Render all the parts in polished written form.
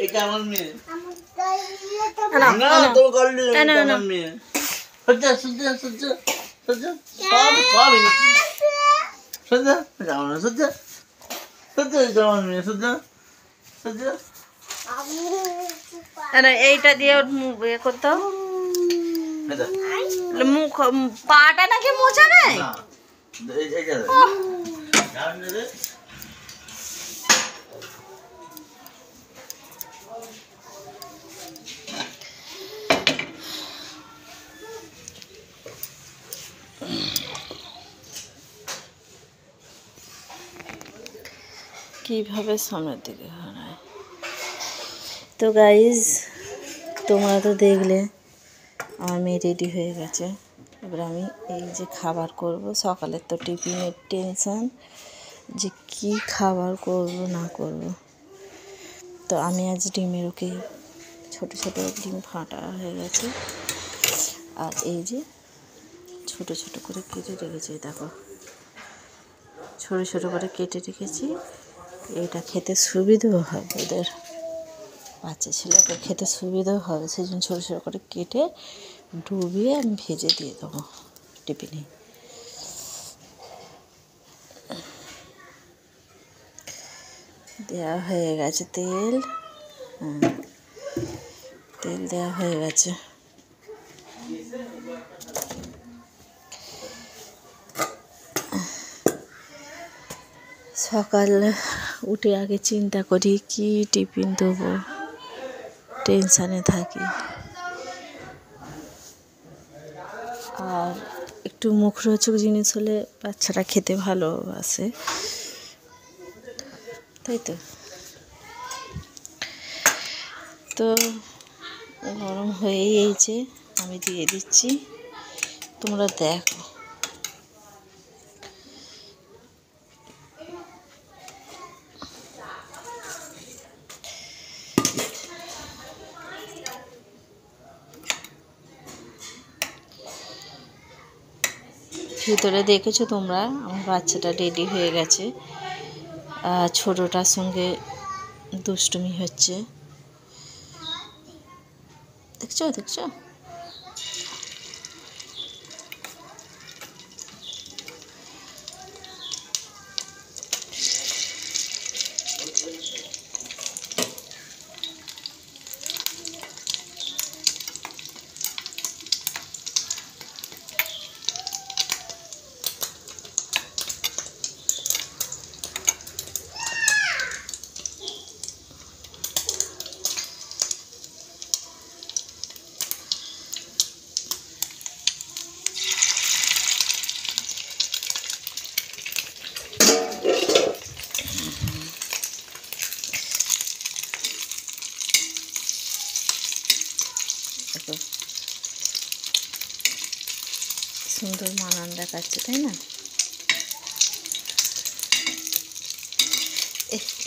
এটা আমার মেয়ে না না তো করলি এটা আমার মেয়ে সহ্য সহ্য সহ্য সহ্য সব সবই সহ্য যাও না সহ্য সহ্য এটা আমার মেয়ে সহ্য সহ্য এইটা দিয়ে ইয়ে করতে মুখ পাটা নাকি মোছা নেই না এইটা দে কিভাবে সামনের দিকে হারায়। তো গাইজ তোমরা তো দেখলে আমার মেয়ে রেডি হয়ে গেছে। এবার আমি এই যে খাবার করব, সকালের তো টিফিনের টেনশন যে কি খাবার করব না করব। তো আমি আজ ডিমের ওকে ছোটো ছোটো ডিম ফাটা হয়ে গেছে, আর এই যে ছোটো ছোটো করে কেটে রেখেছি, দেখো ছোটো ছোটো করে কেটে রেখেছি। এটা খেতে সুবিধাও হবে, ওদের বাচ্চা ছেলেকে খেতে সুবিধাও হবে, সেই জন্য ছোটো ছোটো করে কেটে ডুবিয়ে আমি ভেজে দিয়ে দেবো টিফিনে। দেওয়া হয়ে গেছে তেল, তেল দেওয়া হয়ে গেছে। সকাল উঠে আগে চিন্তা করি কি টিফিন দেবো, টেনশানে থাকি। আর একটু মুখরোচক জিনিস হলে বাচ্চারা খেতে ভালোবাসে, তাই তো। তো গরম হয়েই এইছে, আমি দিয়ে দিচ্ছি, তোমরা দেখো। ভিতরে দেখেছো তোমরা আমার বাচ্চাটা রেডি হয়ে গেছে, ছোটোটার সঙ্গে দুষ্টুমি হচ্ছে, দেখছো দেখছো। সুন্দর মানান দেখাচ্ছে, তাই না?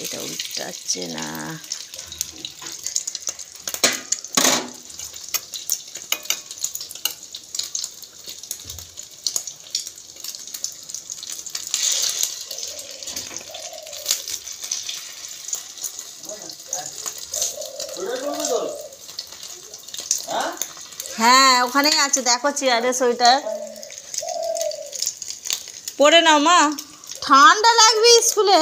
এটা উল্টাচ্ছে না। হ্যাঁ ওখানেই আছে, দেখো চেয়ারে সোয়েটার পরে নাও মা, ঠান্ডা লাগবে স্কুলে।